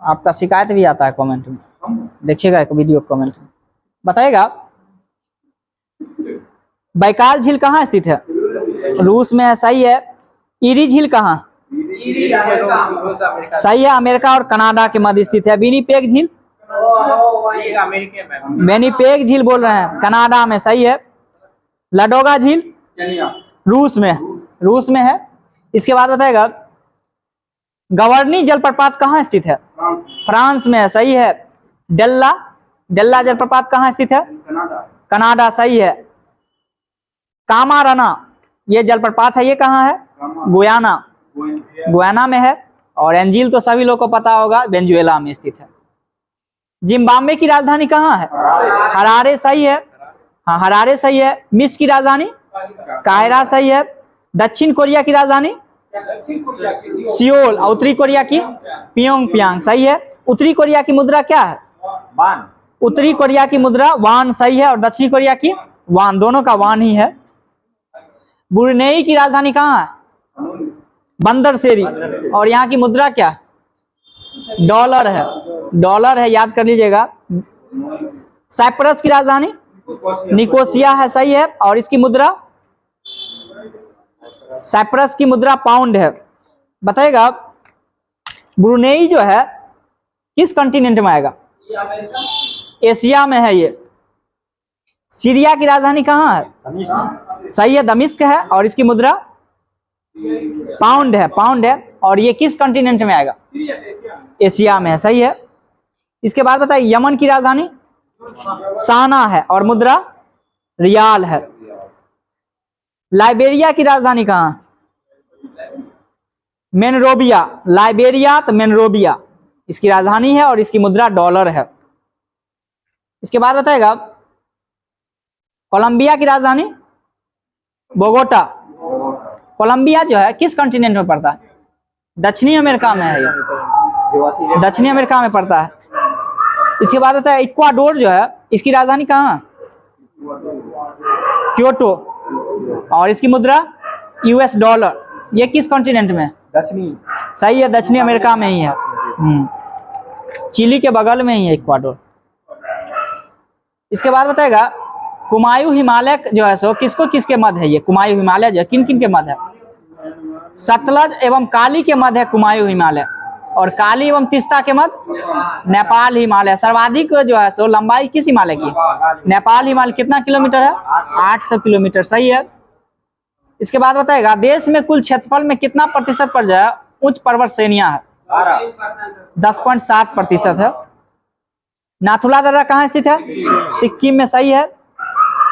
आपका शिकायत भी आता है कमेंट में, देखिएगा एक वीडियो कमेंट में। बताइएगा बैकाल झील कहाँ स्थित है? रूस में है, सही है। ईरी झील कहाँ? सही है, अमेरिका और कनाडा के मध्य स्थित है। विनिपेग झील? विनिपेग झील बोल रहे हैं, कनाडा में, सही है। लडोगा झील? रूस में, रूस में है। इसके बाद बताएगा गवर्नी जलप्रपात कहाँ स्थित है? फ्रांस में है, सही है। डेल्ला, डेल्ला जलप्रपात कहाँ स्थित है? कनाडा, सही है। कामाराना ये जलप्रपात है, ये कहाँ है? गुयाना, गुयाना में है। और एंजिल तो सभी लोग को पता होगा, वेनेजुएला में स्थित है। जिम्बाब्वे की राजधानी कहाँ है? हरारे, सही है। हाँ, हरारे सही है। मिस्र की राजधानी? कायरा, सही है। दक्षिण कोरिया की राजधानी? सियोल। और उत्तरी कोरिया की? प्योंगयांग, सही है। उत्तरी कोरिया की मुद्रा क्या है? वान। उत्तरी कोरिया की मुद्रा वान, सही है। और दक्षिण कोरिया की? वान, दोनों का वान ही है। ब्रुनेई की राजधानी कहाँ है? बंदरसेरी। और यहाँ की मुद्रा क्या? डॉलर है, डॉलर है, याद कर लीजिएगा। साइप्रस की राजधानी? निकोसिया है, सही है। और इसकी मुद्रा? साइप्रस की मुद्रा पाउंड है। बताइएगा ब्रुनेई जो है किस कॉन्टिनेंट में आएगा? एशिया में है ये। सीरिया की राजधानी कहाँ है? सही है, दमिश्क है। और इसकी मुद्रा पाउंड है, पाउंड है। और ये किस कॉन्टिनेंट में आएगा? एशिया में है, सही है। इसके बाद बताइए यमन की राजधानी? साना है। और मुद्रा रियाल है। लाइबेरिया की राजधानी कहाँ? मेनरोबिया। लाइबेरिया तो मेनरोबिया इसकी राजधानी है। और इसकी मुद्रा डॉलर है। इसके बाद बताएगा कोलंबिया की राजधानी? बोगोटा। कोलंबिया जो है किस कॉन्टिनेंट में पड़ता है? दक्षिणी अमेरिका में है, ये दक्षिणी अमेरिका में पड़ता है। इसके बाद आता है इक्वाडोर जो है, इसकी राजधानी कहाँ? क्योटो। और इसकी मुद्रा यूएस डॉलर। ये किस कॉन्टिनेंट में? दक्षिणी, सही है, दक्षिणी अमेरिका में ही है। चिली के बगल में ही है इक्वाडोर। इसके बाद बताएगा कुमायूं हिमालय जो है सो किसको किसके मध्य है? ये कुमायूं हिमालय जो है किन किन के मध्य है? सतलज एवं काली के मध्य है कुमायूं हिमालय। और काली एवं तीस्ता के मध्य नेपाल हिमालय। सर्वाधिक जो है सो लंबाई किस हिमालय की? नेपाल हिमालय। कितना किलोमीटर है? 800 किलोमीटर, सही है। इसके बाद बताएगा देश में कुल क्षेत्रफल में कितना प्रतिशत पर जो है उच्च पर्वत श्रेणियां है? 10.7% है। नाथुला दर्रा कहाँ स्थित है? सिक्किम में, सही है।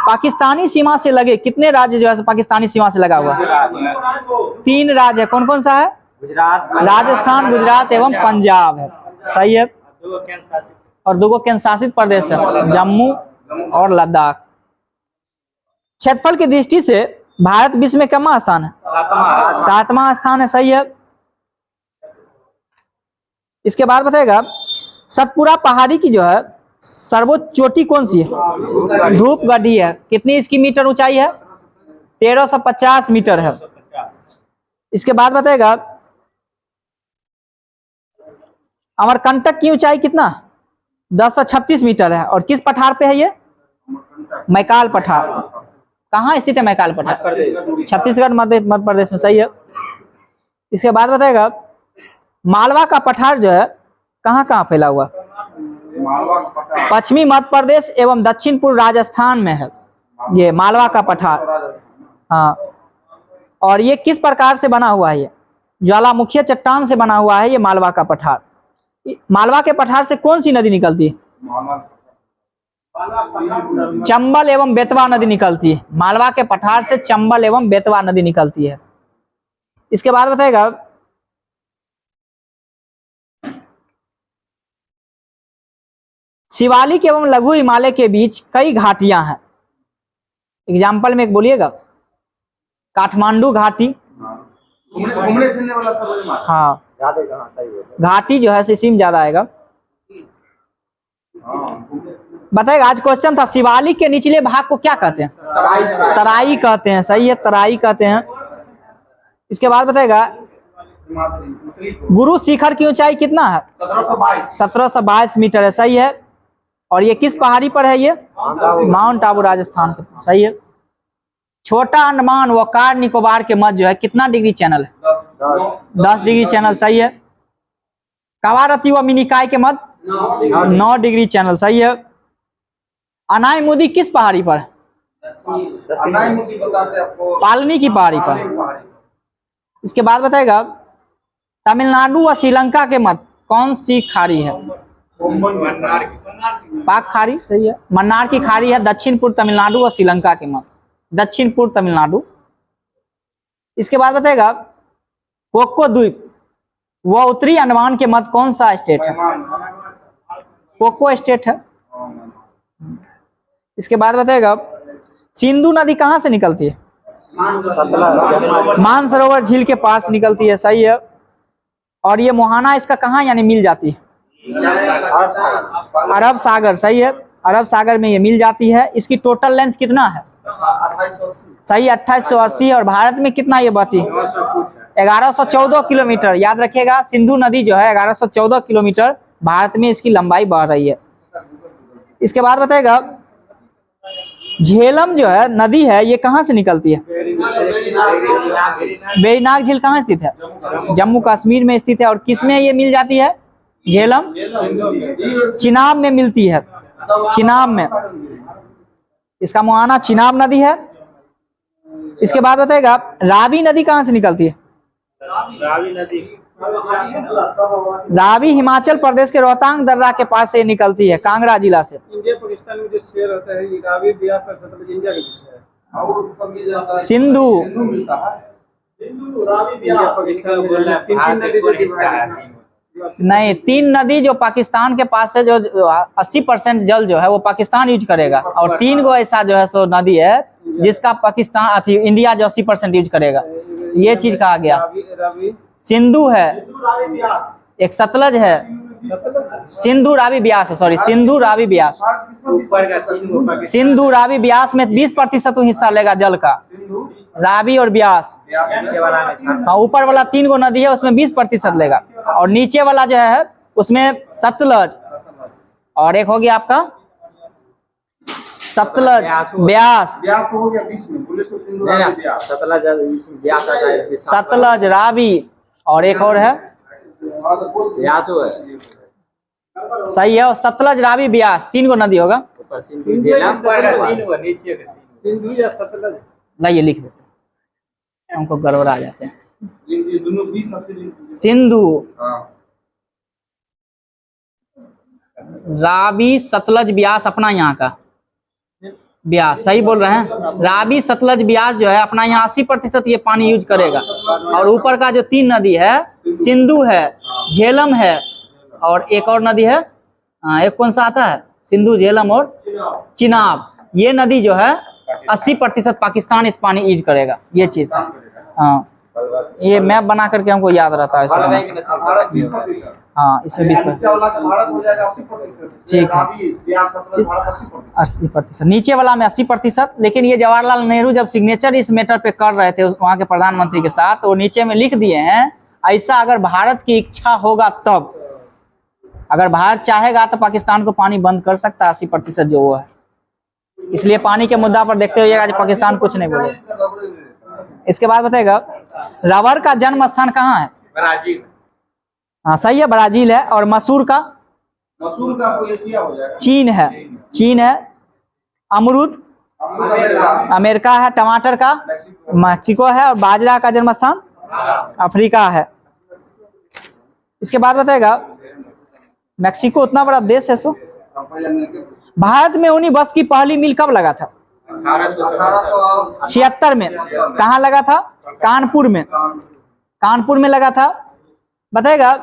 पाकिस्तानी सीमा से लगे कितने राज्य जो है पाकिस्तानी सीमा से लगा हुआ है? 3 राज्य है। कौन कौन सा है? गुजरात, राजस्थान, गुजरात एवं पंजाब है, सही है। और 2 केंद्र शासित प्रदेश है, जम्मू और लद्दाख। क्षेत्रफल की दृष्टि से भारत विश्व में कितना स्थान है? 7वां स्थान है, सही है। इसके बाद बताएगा सतपुरा पहाड़ी की जो है सर्वोच्च चोटी कौन सी है? धूपगढ़ी है। कितनी इसकी मीटर ऊंचाई है? 1350 मीटर है। इसके बाद बताएगा अमरकंटक की ऊंचाई कितना? 1036 मीटर है। और किस पठार पे है ये? मैकाल पठार। कहाँ स्थित है मैकाल पठार? छत्तीसगढ़, मध्य प्रदेश में, सही है। इसके बाद बताएगा मालवा का पठार जो है कहाँ कहाँ फैला हुआ? पश्चिमी मध्य प्रदेश एवं दक्षिण पूर्व राजस्थान में है ये मालवा का पठार। हाँ, और ये किस प्रकार से बना हुआ है? ये ज्वालामुखीय चट्टान से बना हुआ है ये मालवा का पठार। मालवा के पठार से कौन सी नदी निकलती है? चंबल एवं बेतवा नदी निकलती है। मालवा के पठार से चंबल एवं बेतवा नदी निकलती है। इसके बाद बताएगा शिवालिक एवं लघु हिमालय के बीच कई घाटियां हैं। एग्जाम्पल में एक बोलिएगा। काठमांडू घाटी, घूमने फिरने वाला सब। हाँ, घाटी जो है इसी में ज्यादा आएगा। बताएगा आज क्वेश्चन था शिवालिक के निचले भाग को क्या कहते हैं? तराई कहते हैं, सही है, तराई कहते हैं। इसके बाद बताएगा उत्तरी को गुरु शिखर की ऊंचाई कितना है? 1722 1722 मीटर है, सही है। और ये किस पहाड़ी पर है? ये माउंट आबू, राजस्थान के, सही है। छोटा अंडमान व कार निकोबार के मध्य जो है कितना डिग्री चैनल है? 10 डिग्री चैनल, सही है। कवारती व मिनिकाय के मध्य 9 डिग्री चैनल, सही है। अनायमुदी किस पहाड़ी पर है? अनायमुखी बताते हैं आपको, पालनी की पहाड़ी पर। इसके बाद बताएगा तमिलनाडु व श्रीलंका के मध्य कौन सी खाड़ी है? पाक खाड़ी, सही है। मन्नार की खाड़ी है दक्षिण पूर्व तमिलनाडु और श्रीलंका के मध्य, दक्षिण पूर्व तमिलनाडु। इसके बाद बताएगा कोको द्वीप व उत्तरी अंडमान के मध्य कौन सा स्टेट है? कोको स्टेट है। इसके बाद बताएगा सिंधु नदी कहाँ से निकलती है? मानसरोवर झील के पास निकलती है, सही है। और ये मोहाना इसका कहाँ यानी मिल जाती है? अरब सागर, सही है। अरब सागर में ये मिल जाती है। इसकी टोटल लेंथ कितना है? 2880 सही, 2880। और भारत में कितना ये बहती है? 1114 किलोमीटर। याद रखिएगा सिंधु नदी जो है 1114 किलोमीटर भारत में इसकी लंबाई बढ़ रही है। इसके बाद बताएगा झेलम जो है नदी है ये कहाँ से निकलती है? वेरीनाग झील कहाँ स्थित है? जम्मू कश्मीर में स्थित है। और किस में ये मिल जाती है? झेलम चिनाब में मिलती है, चिनाब में। इसका मुहाना चिनाब नदी है। इसके बाद बताएगा रावी नदी कहाँ से निकलती है? रावी हिमाचल प्रदेश के रोहतांग दर्रा के पास से निकलती है, कांगड़ा जिला से। इंडिया पाकिस्तान में जो शेयर होता है ये रावी, ब्यास और सतलुज इंडिया के बीच है। और ऊपर मिल जाता है सिंधु, सिंधु मिलता है। सिंधु, रावी, ब्यास, पाकिस्तान बोल रहा है। तीन नदी जो डिवाइड है। नहीं, 3 नदी जो पाकिस्तान के पास से जो 80% जल जो है वो पाकिस्तान यूज करेगा, और 3 गो ऐसा जो है सो नदी है जिसका पाकिस्तान इंडिया जो 80% यूज करेगा। ये चीज कहा गया। रावी, सिंधु है, ब्यास, एक सतलज है, सिंधु रावी ब्यास है, सॉरी सिंधु रावी ब्यास। सिंधु रावी ब्यास में 20% हिस्सा लेगा जल का, रावी और ब्यास। हाँ, ऊपर वाला 3 गो नदी है उसमें 20% लेगा, और नीचे वाला जो है उसमें सतलज, और एक हो गया आपका सतलज ब्यास, ब्यास तो हो गया 20 में, बोले सो सिंधु रावी ब्यास। सतलज रावी, और एक और है हाँ तो बोल ब्यासो है। सही है। और सतलज रावी ब्यास 3 गो नदी होगा। सिंधु या सतलज, लाइए लिख देते हैं, हमको गड़बड़ा जाते हैं। ये दोनों 20-80 सिंधु हाँ रावी सतलज ब्यास अपना यहाँ का ब्यास, सही बोल रहे हैं। रावी सतलज ब्यास जो है अपना यहाँ 80% ये पानी यूज करेगा, और ऊपर का जो 3 नदी है सिंधु है, झेलम है, और एक और नदी है, एक कौन सा आता है? सिंधु, झेलम और चिनाब। ये नदी जो है 80% पाकिस्तान इस पानी यूज करेगा, ये चीज था। हाँ, ये मैप बना करके हमको याद रहता है। भारत 20%। हाँ, इसमें 20%। नीचे वाला का भारत हो जाएगा 80%। ठीक है। रावी ब्यास सतलज भारत 80%। 80%, नीचे वाला में 80%। लेकिन ये जवाहरलाल नेहरू जब सिग्नेचर इस मैटर पे कर रहे थे वहाँ के प्रधानमंत्री के साथ, तो नीचे में लिख दिए हैं ऐसा अगर भारत की इच्छा होगा तब, अगर भारत चाहेगा तो पाकिस्तान को पानी बंद कर सकता है 80% जो वो है। इसलिए पानी के मुद्दा पर देखते हुए आज पाकिस्तान कुछ नहीं बोलेगा। इसके बाद बताएगा रबर का जन्म स्थान कहाँ है? ब्राजील। हाँ सही है, ब्राजील है। और मसूर का? मसूर का आपको एशिया हो जाएगा। चीन है, चीन है। अमरूद? अमेरिका। अमेरिका है। टमाटर का? मैक्सिको है। और बाजरा का जन्म स्थान? अफ्रीका है। इसके बाद बताएगा मैक्सिको उतना बड़ा देश है सो, भारत में ऊनी वस्त्र की पहली मिल कब लगा था? 1876 में। कहाँ लगा था? कानपुर में, कानपुर में लगा था। बताएगा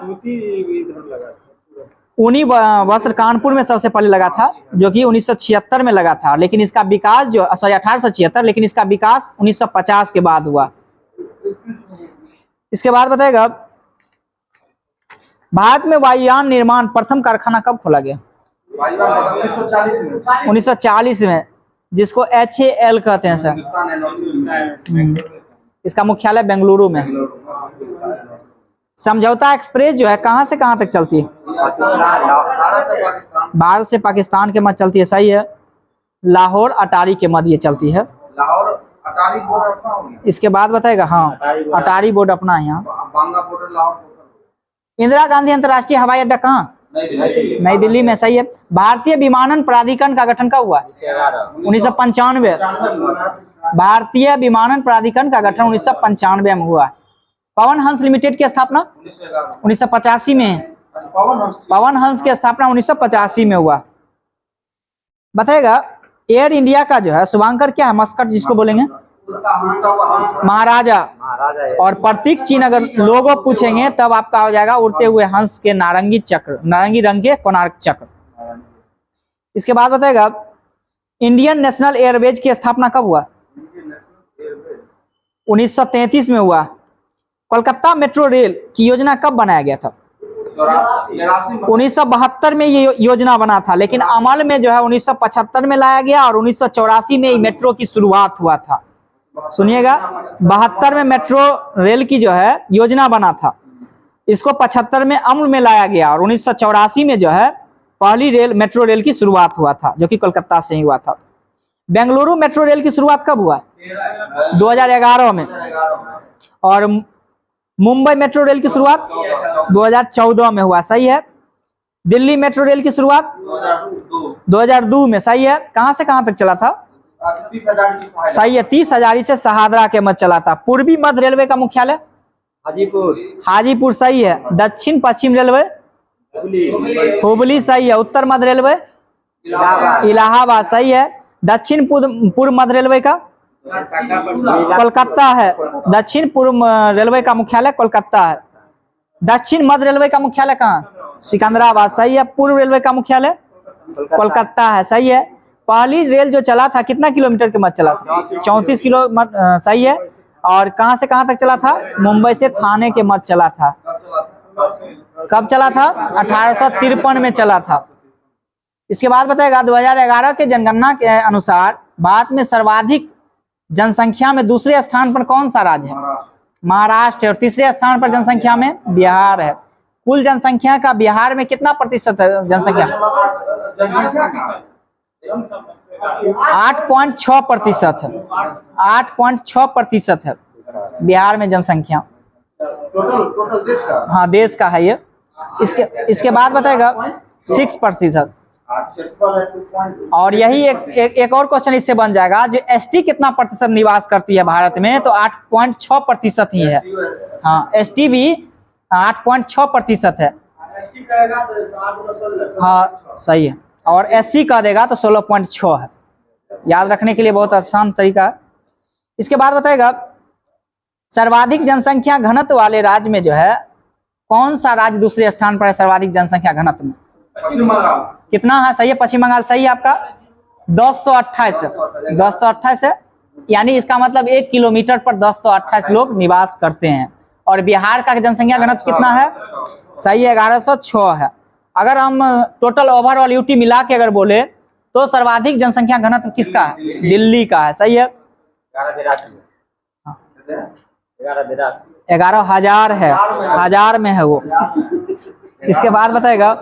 ऊनी वस्त्र कानपुर में सबसे पहले लगा था, जो कि 1976 में लगा था। लेकिन इसका विकास जो 1876, लेकिन इसका विकास 1950 के बाद हुआ। इसके बाद बताएगा भारत में वायुयान निर्माण प्रथम कारखाना कब खोला गया? 1940 में, जिसको HAL कहते हैं सर। इसका मुख्यालय बेंगलुरु में। समझौता एक्सप्रेस जो है कहाँ से कहाँ तक चलती है? भारत से पाकिस्तान। भारत से पाकिस्तान के मध्य चलती है, सही है। लाहौर अटारी के मध्य ये चलती है। लाहौर अटारी बॉर्डर अपना हो गया। इसके बाद बताएगा, हाँ अटारी बोर्ड अपना है यहाँ। बांगा बॉर्डर लाहौर बॉर्डर। इंदिरा गांधी अंतर्राष्ट्रीय हवाई अड्डा कहाँ? नई दिल्ली में, सही है। भारतीय विमानन प्राधिकरण का गठन कब हुआ? 1995। भारतीय विमानन प्राधिकरण का गठन 1995 में हुआ। पवन हंस लिमिटेड की स्थापना 1985 में है। पवन हंस की स्थापना 1985 में हुआ। बताएगा एयर इंडिया का जो है शुभांकर क्या है, मस्कट जिसको बोलेंगे? महाराजा। और प्रतीक चिन्ह अगर लोगो पूछेंगे तब आपका हो जाएगा उड़ते हुए हंस के नारंगी चक्र, नारंगी रंग के कोणार्क चक्र। इसके बाद बताएगा इंडियन नेशनल एयरवेज की स्थापना कब हुआ? 1933 में हुआ। कोलकाता मेट्रो रेल की योजना कब बनाया गया था? 1972 में ये योजना बना था, लेकिन अमल में जो है 1975 में लाया गया और 1984 में मेट्रो की शुरुआत हुआ था। सुनिएगा, 72 में मेट्रो रेल की जो है योजना बना था, इसको 75 में अमल में लाया गया और 1984 में जो है पहली रेल मेट्रो रेल की शुरुआत हुआ था, जो कि कोलकाता से ही हुआ था। बेंगलुरु मेट्रो रेल की शुरुआत कब हुआ? 2011 में। और मुंबई मेट्रो रेल की शुरुआत 2014 में हुआ, सही है। दिल्ली मेट्रो रेल की शुरुआत 2002 में, सही है। कहां से कहां तक चला था? 30,000 सही है, 30,000 से सहादरा के मध्य चला था। पूर्वी मध्य रेलवे का मुख्यालय हाजीपुर, सही है। दक्षिण पश्चिम रेलवे हुबली, सही है। उत्तर मध्य रेलवे इलाहाबाद, सही है। दक्षिण पूर्व मध्य रेलवे का कोलकाता है। दक्षिण पूर्व रेलवे का मुख्यालय कोलकाता है। दक्षिण मध्य रेलवे का मुख्यालय कहाँ? सिकंदराबाद, सही है। पूर्व रेलवे का मुख्यालय कोलकाता है, सही है। पहली रेल जो चला था कितना किलोमीटर के मध्य चला था? 34 किलोमीटर, सही है। और कहां से कहां तक चला था? मुंबई से थाने के मध्य चला था। कब चला था? 1853 में चला था। इसके बाद बताएगा 2011 के जनगणना के अनुसार भारत में सर्वाधिक जनसंख्या में दूसरे स्थान पर कौन सा राज्य है? महाराष्ट्र है। और तीसरे स्थान पर जनसंख्या में बिहार है। कुल जनसंख्या का बिहार में कितना प्रतिशत है जनसंख्या? 8.6% है। 8.6% है बिहार में जनसंख्या। टोटल देश का? हाँ, देश का है ये। इसके बाद बताएगा 6%। और यही एक और क्वेश्चन इससे बन जाएगा, जो एसटी कितना प्रतिशत निवास करती है भारत में? तो 8.6% ही है। हाँ, एसटी भी 8.6% है। हाँ, सही है। और एससी का देगा तो 16.6 है। याद रखने के लिए बहुत आसान तरीका है। इसके बाद बताएगा सर्वाधिक जनसंख्या घनत्व वाले राज्य में जो है कौन सा राज्य दूसरे स्थान पर है सर्वाधिक जनसंख्या घनत्व में? पश्चिम बंगाल। कितना है? सही है, पश्चिम बंगाल, सही है आपका। 228 है। यानी इसका मतलब 1 किलोमीटर पर 228 लोग निवास करते हैं। और बिहार का जनसंख्या घनत्व कितना है? सही है, 1106 है। अगर हम टोटल ओवरऑल यूटी मिला के अगर बोले तो सर्वाधिक जनसंख्या घनत्व किसका है? दिल्ली का है, सही है। 11,000 है, 1000 में है वो। इसके बाद बताएगा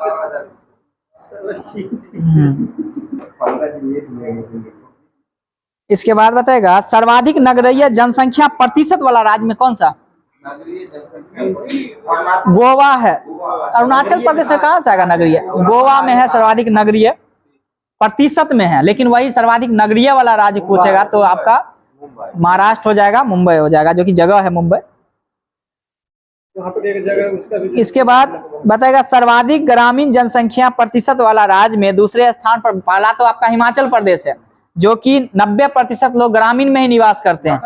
इसके बाद बताएगा सर्वाधिक नगरीय जनसंख्या प्रतिशत वाला राज्य में कौन सा? गोवा है। अरुणाचल प्रदेश में कहां से आएगा नगरीय? गोवा में है सर्वाधिक नगरीय, प्रतिशत में है। लेकिन वही सर्वाधिक नगरीय वाला राज्य पूछेगा तो आपका महाराष्ट्र हो जाएगा, मुंबई हो जाएगा, जो कि जगह है मुंबई। इसके बाद बताएगा सर्वाधिक ग्रामीण जनसंख्या प्रतिशत वाला राज्य में दूसरे स्थान पर पहला तो आपका हिमाचल प्रदेश है, जो कि 90% लोग ग्रामीण में ही निवास करते हैं।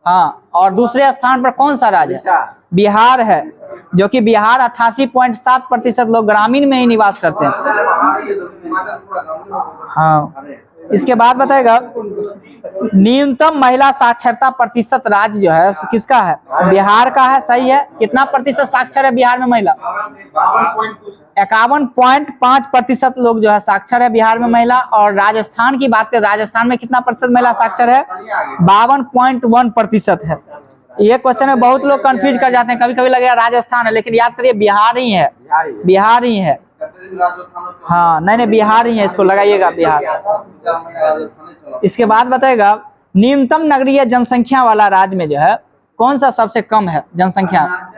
हाँ, और दूसरे स्थान पर कौन सा राज्य है? बिहार है, जो कि बिहार 88.7% लोग ग्रामीण में ही निवास करते हैं। हाँ, इसके बाद बताएगा न्यूनतम महिला साक्षरता प्रतिशत राज्य जो है किसका है? बिहार का है, सही है। कितना प्रतिशत साक्षर है बिहार में महिला? 51.5% लोग जो है साक्षर है बिहार में महिला। और राजस्थान की बात करें, राजस्थान में कितना प्रतिशत महिला साक्षर है? 52.1% है। ये क्वेश्चन में बहुत लोग कंफ्यूज कर जाते हैं, कभी कभी लगेगा राजस्थान है, लेकिन याद करिए बिहार ही है, बिहार ही है। राजस्थान हाँ नहीं बिहार ही है, इसको लगाइएगा बिहार। राजस्थान इसके बाद बताएगा न्यूनतम नगरीय जनसंख्या वाला राज्य में जो है कौन सा सबसे कम है जनसंख्या?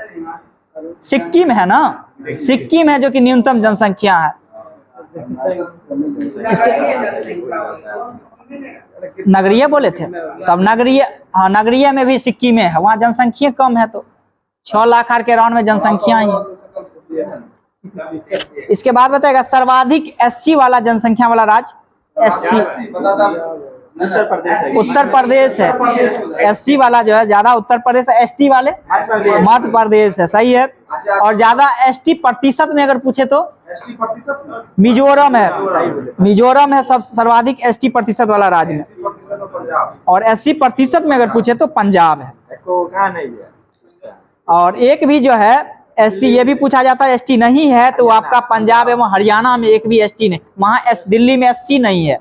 सिक्किम है ना, सिक्किम है जो कि न्यूनतम जनसंख्या है। इसके नगरीय बोले थे, तब नगरीय, हाँ नगरीय में भी सिक्किम में है, वहाँ जनसंख्या कम है, तो 6 लाख के अराउंड में जनसंख्या ही है। इसके बाद बताएगा सर्वाधिक एससी वाला जनसंख्या वाला राज्य, एससी उत्तर प्रदेश उत्तर प्रदेश है। एससी वाला जो है ज्यादा उत्तर प्रदेश है, एसटी वाले मध्य प्रदेश है, सही है। और ज्यादा एसटी प्रतिशत में अगर पूछे तो एसटी प्रतिशत मिजोरम है, मिजोरम है सब सर्वाधिक एसटी प्रतिशत वाला राज्य में। पंजाब और 80% में अगर पूछे तो पंजाब है। और एक भी जो है एसटी, ये भी पूछा जाता है एसटी नहीं है तो आपका पंजाब एवं हरियाणा में एक भी एसटी नहीं, वहाँ दिल्ली में एससी नहीं है।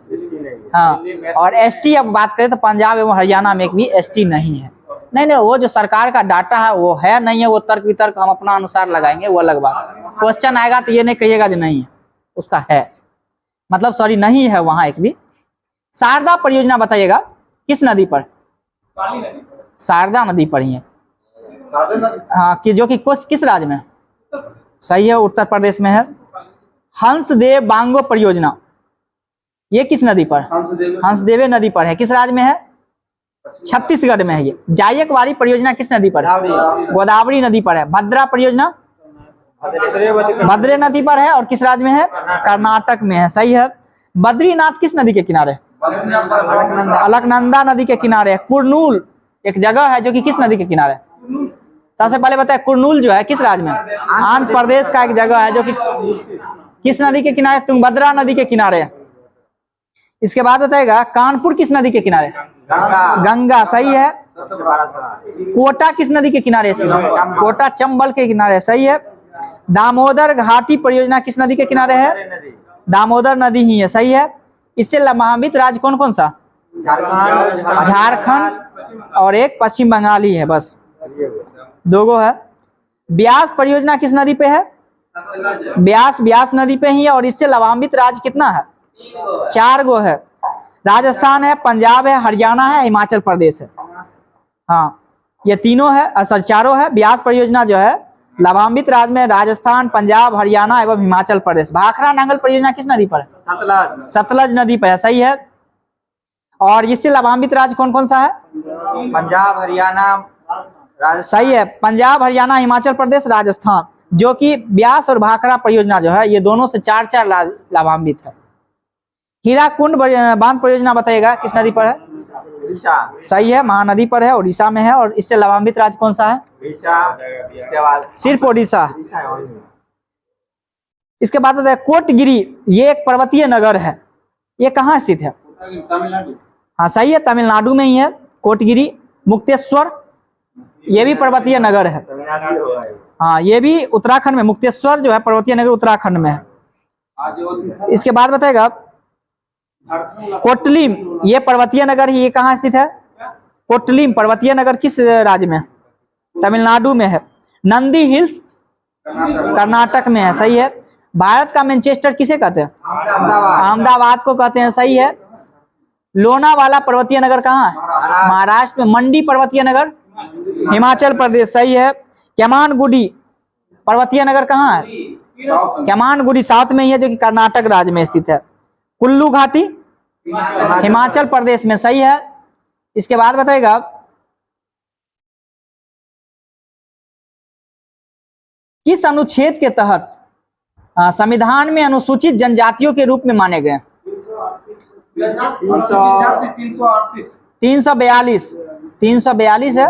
हाँ और एसटी अब बात करें तो पंजाब एवं हरियाणा में एक भी एसटी नहीं है। नहीं वो जो सरकार का डाटा है वो है नहीं है, वो तर्क वितर्क हम अपना अनुसार लगाएंगे, वो अलग बात। क्वेश्चन आएगा तो ये नहीं कहिएगा जो नहीं है, उसका है मतलब सॉरी नहीं है वहाँ एक भी। शारदा परियोजना बताइएगा किस नदी पर? शारदा नदी पर ही है। हाँ कि जो कि किस राज्य में? सही है, उत्तर प्रदेश में है। हंसदेव बांगो परियोजना ये किस नदी पर? हंसदेव नदी पर है, किस राज्य में है? छत्तीसगढ़ में है। ये जायकवाड़ी परियोजना किस नदी पर है? गोदावरी नदी पर है। भद्रा परियोजना भद्रे नदी पर है और किस राज्य में है? कर्नाटक में है, सही है। बद्रीनाथ किस नदी के किनारे? अलकनंदा नदी के किनारे है। कुरनूल एक जगह है जो कि किस नदी के किनारे है? सबसे पहले बताए कुरनूल जो है किस राज्य में? आंध्र प्रदेश का एक जगह है जो कि किस नदी के किनारे? तुंगभद्रा नदी के किनारे है। इसके बाद बताएगा कानपुर किस नदी के किनारे? गंगा, सही है। कोटा किस नदी के किनारे? कोटा चंबल के किनारे, सही है। दामोदर घाटी परियोजना किस नदी के किनारे है? दामोदर नदी ही है, सही है। इससे लाभान्वित राज्य कौन कौन सा? झारखंड और एक पश्चिम बंगाल ही है, बस दो है। ब्यास परियोजना किस नदी पे है? ब्यास नदी पे ही है। और इससे लाभान्वित राज्य कितना है? 4 गो है। राजस्थान है, पंजाब है, हरियाणा है, हिमाचल प्रदेश है। हाँ ये तीनों है, सॉरी 4 है। ब्यास परियोजना जो है लाभान्वित राज्य में राजस्थान, पंजाब, हरियाणा एवं हिमाचल प्रदेश। भाखड़ा नांगल परियोजना किस नदी पर है? सतलज नदी पर है, सही है। और इससे लाभान्वित राज्य कौन कौन सा है? पंजाब, हरियाणा, सही है। पंजाब, हरियाणा, हिमाचल प्रदेश, राजस्थान, जो कि ब्यास और भाखड़ा परियोजना जो है ये दोनों से 4 लाभान्वित है। हीराकुंड बांध परियोजना बताइएगा किस नदी पर है? सही है, महानदी पर है, उड़ीसा में है। और इससे लाभान्वित राज्य कौन सा है? इसके बाद सिर्फ उड़ीसा। इसके बाद कोटगिरी, ये एक पर्वतीय नगर है, ये कहाँ स्थित है? तमिलनाडु। हाँ सही है, तमिलनाडु में ही है कोटगिरी। मुक्तेश्वर ये भी पर्वतीय नगर है। हाँ ये भी उत्तराखंड में, मुक्तेश्वर जो है पर्वतीय नगर उत्तराखंड में है। इसके बाद बताएगा कोटलिम, ये पर्वतीय नगर ही, ये कहाँ स्थित है? कोटलिम पर्वतीय नगर किस राज्य में? तमिलनाडु में है। नंदी हिल्स कर्नाटक में है, सही है। भारत का मैनचेस्टर किसे कहते हैं? अहमदाबाद को कहते हैं, सही है। लोनावाला पर्वतीय नगर कहाँ है? महाराष्ट्र में। मंडी पर्वतीय नगर हिमाचल प्रदेश, सही है। कैमानगुडी पर्वतीय नगर कहाँ है? कैमानगुडी साउथ में ही है, जो कि कर्नाटक राज्य में स्थित है। कुल्लू घाटी हिमाचल प्रदेश में, सही है। इसके बाद बताएगा किस अनुच्छेद के तहत संविधान में अनुसूचित जनजातियों के रूप में माने गए? 342 है।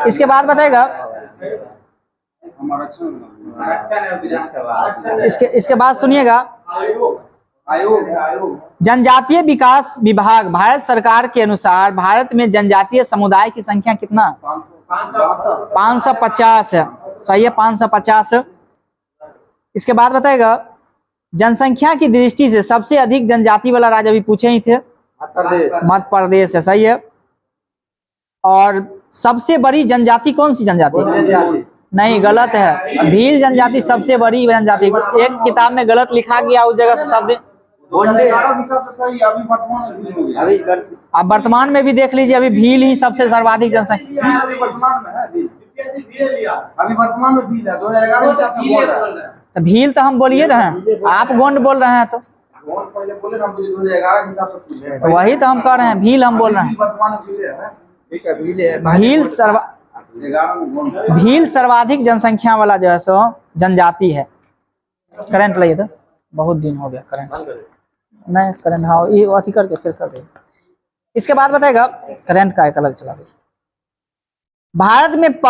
इसके बाद बताएगा इसके बाद सुनिएगा आयोग जनजातीय विकास विभाग भारत सरकार के अनुसार भारत में जनजातीय समुदाय की संख्या कितना? 550 है, सही है, 550। इसके बाद बताएगा जनसंख्या की दृष्टि से सबसे अधिक जनजाति वाला राज्य अभी पूछे ही थे, मध्य प्रदेश है, सही है। और सबसे बड़ी जनजाति कौन सी जनजाति है? नहीं, गलत है। भील जनजाति सबसे बड़ी जनजाति। एक किताब में गलत लिखा गया, उस जगह से शब्द। 2011 के हिसाब से सही, अभी वर्तमान में भील हो गया। अभी आप वर्तमान में भी देख लीजिए, अभी भील ही सबसे सर्वाधिक जनसंख्या। भील अभी वर्तमान में है, भील अभी वर्तमान में भील है। 2011 के हिसाब से बोल रहा है। तो भील तो हम बोलिए रहे हैं, आप गोंड बोल रहे हैं। तो कौन पहले बोले ना, मुझे 2011 के हिसाब से पूछे। तो वही तो हम कह रहे हैं, भील हम बोल रहे हैं। वर्तमान में भील है। ठीक है, भील है। भील 11 में कौन? भील सर्वाधिक जनसंख्या वाला जो है सो जनजाति है। करंट लाइए तो, बहुत दिन हो गया करंट नहीं। करंट हाँ, ये अथी करके फिर कर दे। इसके बाद बताएगा करंट का एक अलग चला। भारत में